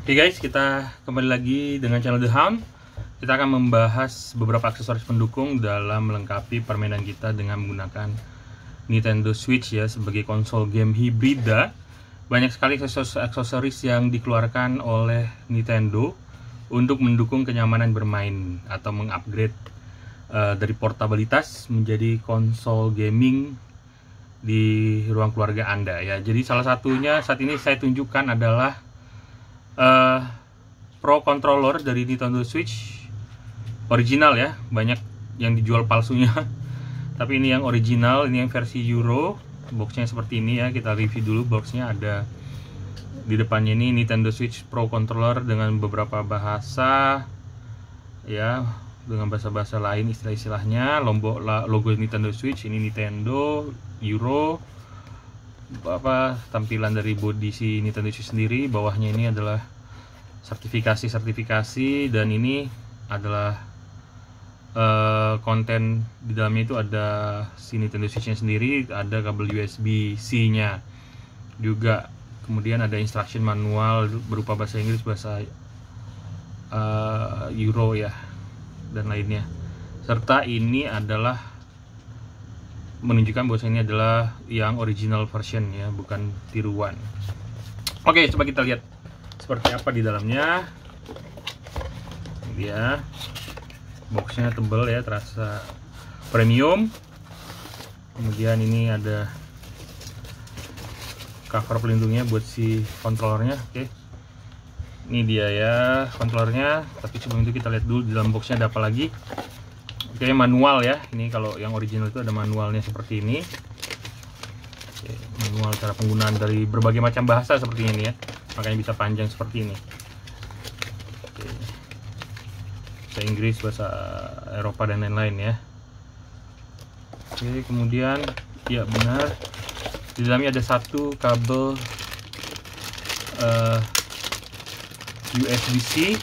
Oke guys, kita kembali lagi dengan channel The Hound. Kita akan membahas beberapa aksesoris pendukung dalam melengkapi permainan kita dengan menggunakan Nintendo Switch ya, sebagai konsol game hibrida. Banyak sekali aksesoris yang dikeluarkan oleh Nintendo untuk mendukung kenyamanan bermain atau mengupgrade dari portabilitas menjadi konsol gaming di ruang keluarga Anda ya. Jadi salah satunya saat ini saya tunjukkan adalah Pro Controller dari Nintendo Switch original ya. Banyak yang dijual palsunya tapi ini yang original, ini yang versi Euro. Boxnya seperti ini ya, kita review dulu. Boxnya ada di depannya ini Nintendo Switch Pro Controller dengan beberapa bahasa ya, dengan bahasa-bahasa lain istilah-istilahnya. Logo Nintendo Switch, ini Nintendo Euro. Tampilan dari body si Nintendo Switch sendiri. Bawahnya ini adalah sertifikasi, dan ini adalah konten di dalamnya. Itu ada si Nintendo Switch-nya sendiri, ada kabel USB-C nya juga, kemudian ada instruction manual berupa bahasa Inggris, bahasa Euro ya, dan lainnya. Serta ini adalah menunjukkan bahwa ini adalah yang original version ya, bukan tiruan. Oke, coba kita lihat seperti apa di dalamnya. Ini dia, boxnya tebal ya, terasa premium. Kemudian ini ada cover pelindungnya buat si kontrolernya. Oke, ini dia ya kontrolernya. Tapi sebelum itu kita lihat dulu di dalam boxnya ada apa lagi. Oke, manual ya. Ini kalau yang original itu ada manualnya seperti ini. Oke, manual cara penggunaan dari berbagai macam bahasa seperti ini ya, makanya bisa panjang seperti ini. Oke, bahasa Inggris, bahasa Eropa, dan lain-lain ya. Oke, kemudian ya benar, di dalamnya ada satu kabel USB-C,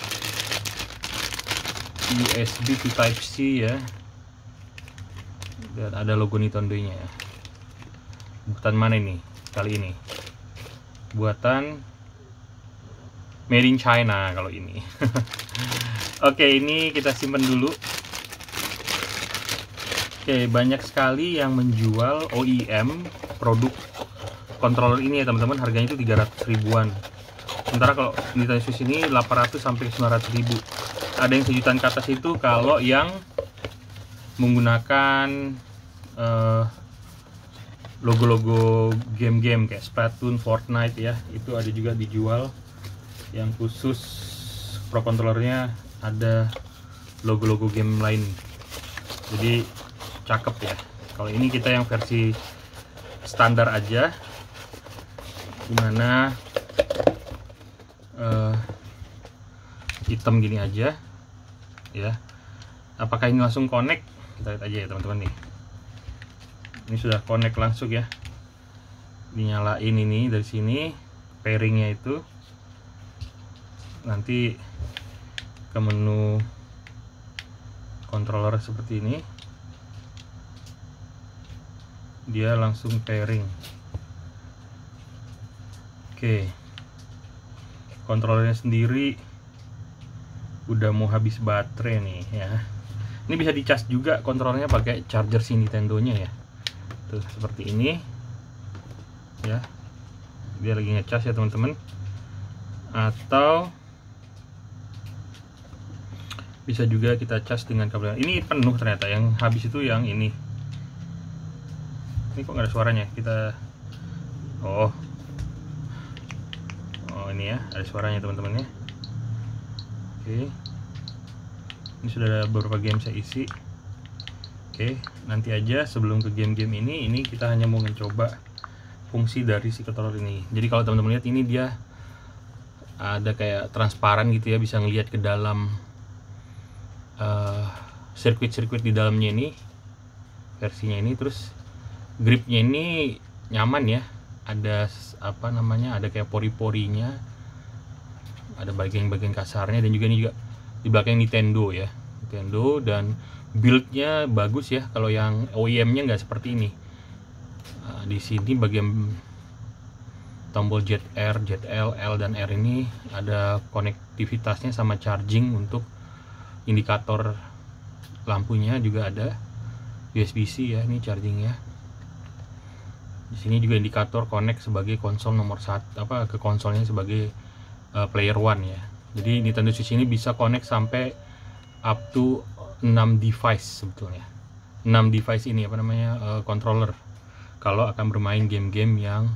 USB to Type-C ya, dan ada logo Nintendo-nya ya. Buatan mana ini? Kali ini buatan made in China kalau ini. Oke, ini kita simpan dulu. Oke, banyak sekali yang menjual OEM produk controller ini ya teman-teman. Harganya itu 300 ribuan. Sementara kalau Nintendo Switch ini 800 sampai 900 ribu. Ada yang sejutaan ke atas itu kalau yang menggunakan logo-logo game-game kayak Splatoon, Fortnite ya. Itu ada juga dijual yang khusus Pro Controllernya, ada logo-logo game lain. Jadi cakep ya. Kalau ini kita yang versi standar aja, dimana hitam gini aja ya. Apakah ini langsung connect? Kita lihat aja ya teman-teman nih. Ini sudah connect langsung ya. Dinyalain ini dari sini, pairingnya itu. Nanti ke menu controller seperti ini, dia langsung pairing. Oke, controllernya sendiri udah mau habis baterai nih ya. Ini bisa dicas juga kontrolnya pakai charger si Nintendo-nya ya. Tuh seperti ini ya. Dia lagi ngecas ya teman-teman. Atau bisa juga kita cas dengan kabel. Ini penuh ternyata, yang habis itu yang ini. Ini kok nggak ada suaranya? Kita oh ini ya, ada suaranya teman-teman ya. Oke, ini sudah ada beberapa game saya isi. Oke, nanti aja sebelum ke game-game ini kita hanya mau mencoba fungsi dari si controller ini. Jadi kalau teman-teman lihat, ini dia ada kayak transparan gitu ya, bisa ngelihat ke dalam sirkuit-sirkuit di dalamnya ini, versinya ini. Terus gripnya ini nyaman ya, ada apa namanya, ada kayak pori-porinya, ada bagian-bagian kasarnya, dan juga ini juga di belakang Nintendo ya, Nintendo. Dan build-nya bagus ya, kalau yang OEM-nya nggak seperti ini. Di sini bagian tombol ZR, ZL, L dan R ini ada konektivitasnya sama charging. Untuk indikator lampunya juga ada USB-C ya, ini chargingnya. Di sini juga indikator connect sebagai konsol nomor 1, ke konsolnya sebagai player 1 ya. Jadi Nintendo Switch ini bisa connect sampai up to 6 device sebetulnya. 6 device ini controller kalau akan bermain game-game yang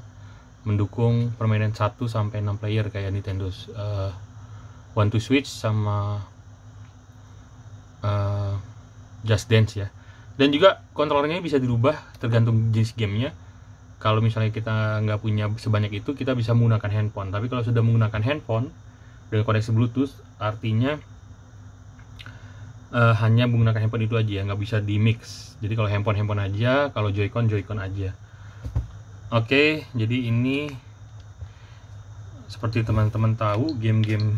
mendukung permainan 1 sampai 6 player kayak Nintendo One to Switch sama Just Dance ya. Dan juga kontrolernya bisa dirubah tergantung jenis gamenya. Kalau misalnya kita nggak punya sebanyak itu, kita bisa menggunakan handphone. Tapi kalau sudah menggunakan handphone dengan koneksi Bluetooth, artinya hanya menggunakan handphone itu aja ya, nggak bisa di mix. Jadi kalau handphone aja, kalau Joy-Con aja. Oke, jadi ini seperti teman-teman tahu, game-game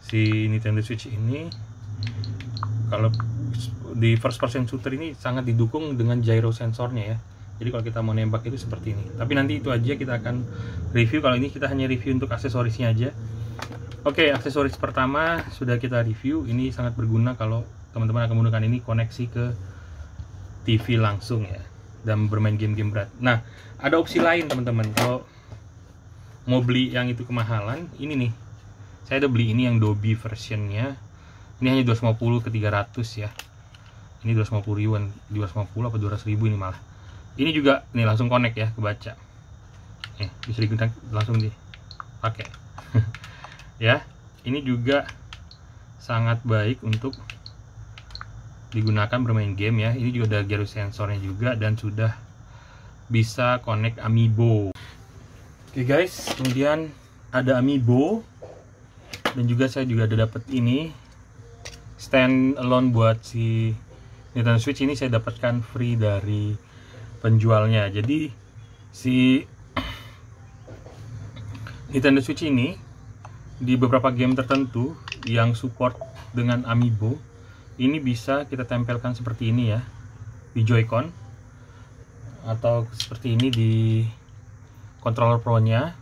si Nintendo Switch ini kalau di first person shooter ini sangat didukung dengan gyro sensornya ya. Jadi kalau kita mau nembak itu seperti ini. Tapi nanti itu aja kita akan review. Kalau ini kita hanya review untuk aksesorisnya aja. Oke, aksesoris pertama sudah kita review. Ini sangat berguna kalau teman-teman akan menggunakan ini koneksi ke TV langsung ya, dan bermain game-game berat. Nah, ada opsi lain teman-teman. Kalau mau beli yang itu kemahalan, ini nih. Saya udah beli ini yang Dolby versionnya. Ini hanya 250 ke 300 ya. Ini 250 ribuan, 250 apa 200 ribu ini malah. Ini juga nih langsung connect ya, kebaca. Bisa digunakan langsung dipakai. Ya, ini juga sangat baik untuk digunakan bermain game ya. Ini juga ada gyro sensornya juga dan sudah bisa connect Amiibo. Oke guys, kemudian ada Amiibo dan juga saya juga ada dapat ini stand alone buat si Nintendo Switch. Ini saya dapatkan free dari penjualnya. Jadi si Nintendo Switch ini di beberapa game tertentu yang support dengan Amiibo ini bisa kita tempelkan seperti ini ya di Joy-Con, atau seperti ini di controller Pro-nya.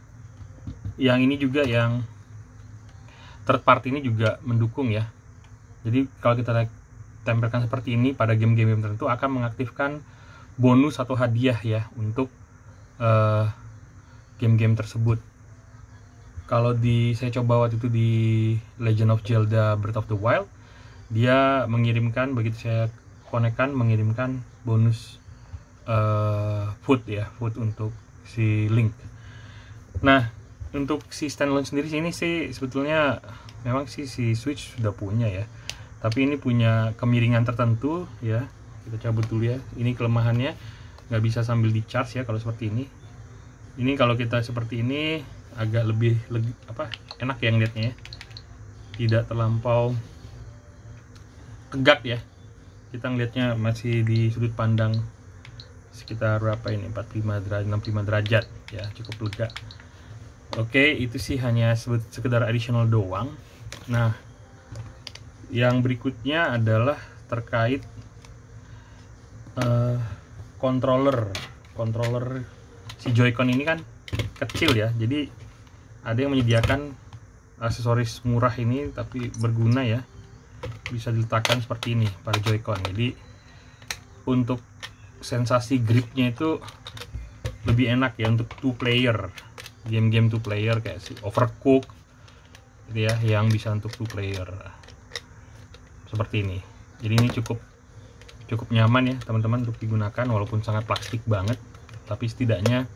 Yang ini juga yang third party ini juga mendukung ya. Jadi kalau kita tempelkan seperti ini pada game-game tertentu akan mengaktifkan bonus atau hadiah ya untuk game-game tersebut. Kalau saya coba waktu itu di Legend of Zelda Breath of the Wild, dia mengirimkan, begitu saya konekkan, mengirimkan bonus food untuk si Link. Nah, untuk si standalone sendiri sini sih sebetulnya memang si Switch sudah punya ya, tapi ini punya kemiringan tertentu ya. Kita cabut dulu ya. Ini kelemahannya, nggak bisa sambil di charge ya kalau seperti ini. Ini kalau kita seperti ini agak lebih enak ya ngeliatnya ya, tidak terlampau tegak ya. Kita ngeliatnya masih di sudut pandang sekitar berapa ini, 65 derajat, 65 derajat ya, cukup lega. Oke, itu sih hanya sekedar additional doang. Nah, yang berikutnya adalah terkait controller si Joy-Con ini kan kecil ya, jadi ada yang menyediakan aksesoris murah ini tapi berguna ya, bisa diletakkan seperti ini pada Joy-Con. Jadi untuk sensasi gripnya itu lebih enak ya untuk 2 player, game-game 2 player kayak si Overcooked gitu ya, yang bisa untuk 2 player seperti ini. Jadi ini cukup nyaman ya teman-teman untuk digunakan, walaupun sangat plastik banget, tapi setidaknya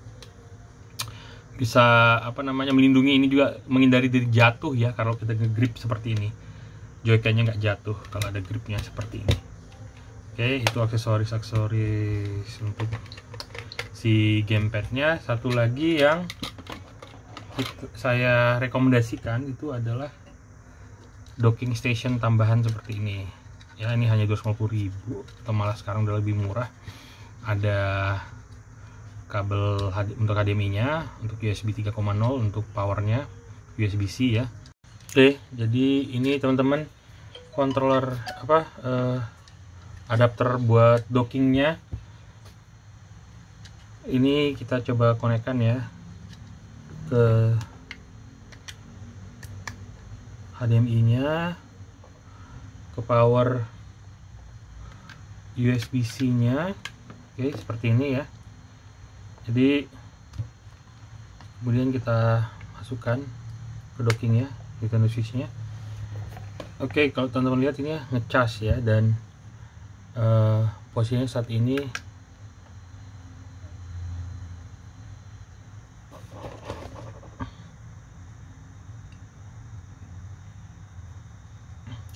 bisa melindungi. Ini juga menghindari dari jatuh ya kalau kita nge-grip seperti ini. Joy-Con-nya nggak jatuh kalau ada gripnya seperti ini. Oke, itu aksesoris untuk si gamepad-nya. Satu lagi yang saya rekomendasikan itu adalah docking station tambahan seperti ini ya. Ini hanya 250.000 atau malah sekarang udah lebih murah. Ada kabel untuk HDMI-nya, untuk USB 3.0, untuk powernya USB-C ya. Oke, jadi ini teman-teman controller adapter buat dockingnya. Ini kita coba konekkan ya. ke HDMI nya, ke power USB-C nya. Oke, seperti ini ya. Jadi kemudian kita masukkan ke docking ya, Nintendo Switch nya. Oke, kalau teman-teman lihat ini ya, ngecas ya, dan posisinya saat ini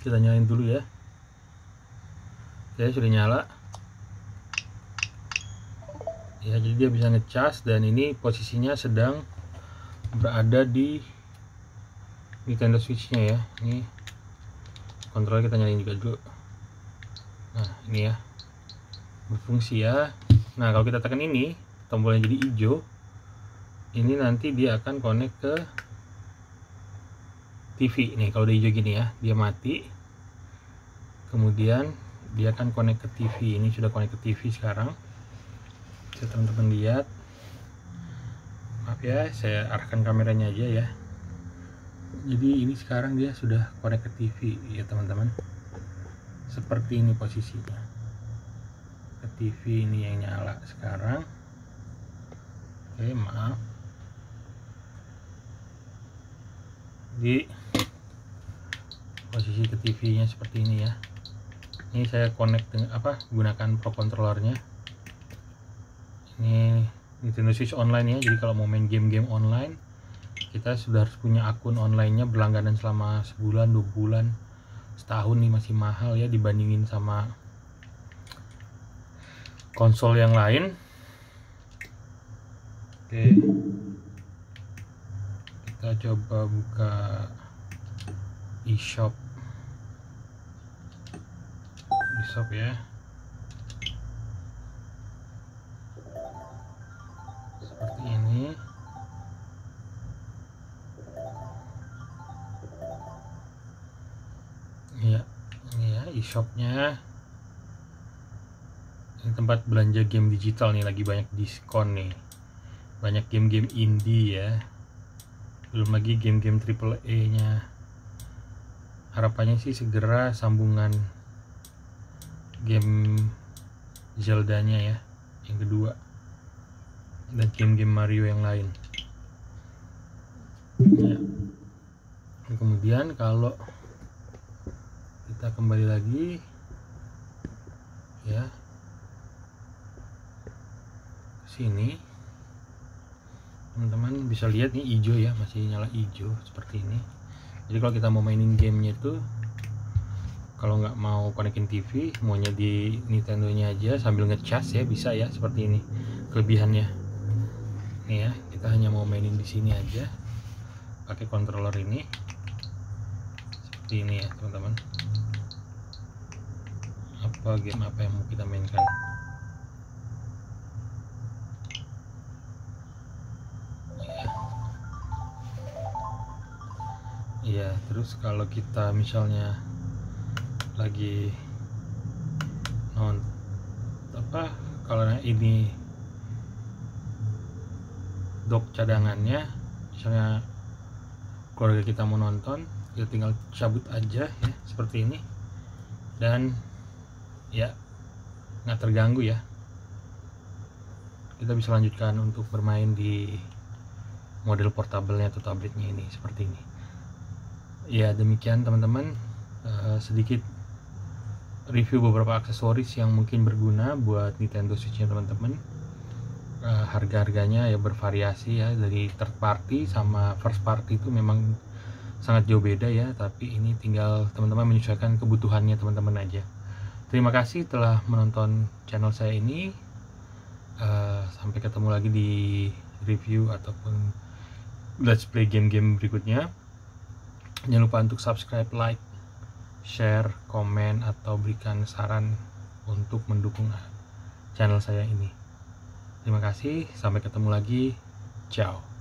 kita nyalain dulu ya. Oke, sudah nyala ya, jadi dia bisa ngecas, dan ini posisinya sedang berada di Nintendo Switch nya ya. Ini kontrol kita nyalain juga dulu. Nah, ini ya, berfungsi ya. Nah, kalau kita tekan ini, tombolnya jadi hijau, ini nanti dia akan connect ke TV. Nih, kalau udah hijau gini ya, dia mati. Kemudian dia akan connect ke TV. Ini sudah connect ke TV sekarang. Bisa teman-teman lihat. Maaf ya, saya arahkan kameranya aja ya. Jadi ini sekarang dia sudah connect ke TV ya teman-teman. Seperti ini posisinya. Ke TV ini yang nyala sekarang. Oke, maaf. Di posisi ke TV-nya seperti ini ya. Ini saya connect dengan gunakan Pro Controller-nya. Ini Nintendo Switch Online ya. Jadi kalau mau main game-game online, kita sudah harus punya akun online-nya berlangganan selama sebulan, 2 bulan, setahun. Nih masih mahal ya dibandingin sama konsol yang lain. Oke, kita coba buka eShop ya. Seperti ini. Ya, ini ya eShopnya. Ini tempat belanja game digital nih, lagi banyak diskon nih. Banyak game-game indie ya. Belum lagi game-game AAA nya. Harapannya sih segera sambungan game Zelda-nya ya, yang kedua, dan game-game Mario yang lain ya. Kemudian kalau kita kembali lagi ya sini, teman-teman bisa lihat nih hijau ya, masih nyala hijau seperti ini. Jadi kalau kita mau mainin gamenya itu, kalau nggak mau konekin TV, maunya di Nintendo nya aja sambil ngecas ya, bisa ya, seperti ini kelebihannya. Nih ya, kita hanya mau mainin di sini aja pakai controller ini, seperti ini ya teman-teman. Apa game apa yang mau kita mainkan? Iya, terus kalau kita misalnya lagi kalau ini dock cadangannya, misalnya keluarga kita mau nonton, kita tinggal cabut aja ya, seperti ini, dan ya nggak terganggu ya. Kita bisa lanjutkan untuk bermain di model portable-nya atau tabletnya ini, seperti ini ya. Demikian teman-teman, sedikit review beberapa aksesoris yang mungkin berguna buat Nintendo Switch-nya teman-teman. Harga-harganya ya bervariasi ya, dari third party sama first party itu memang sangat jauh beda ya, tapi ini tinggal teman-teman menyesuaikan kebutuhannya teman-teman aja. Terima kasih telah menonton channel saya ini. Sampai ketemu lagi di review ataupun let's play game-game berikutnya. Jangan lupa untuk subscribe, like, share, komen, atau berikan saran untuk mendukung channel saya ini. Terima kasih, sampai ketemu lagi. Ciao.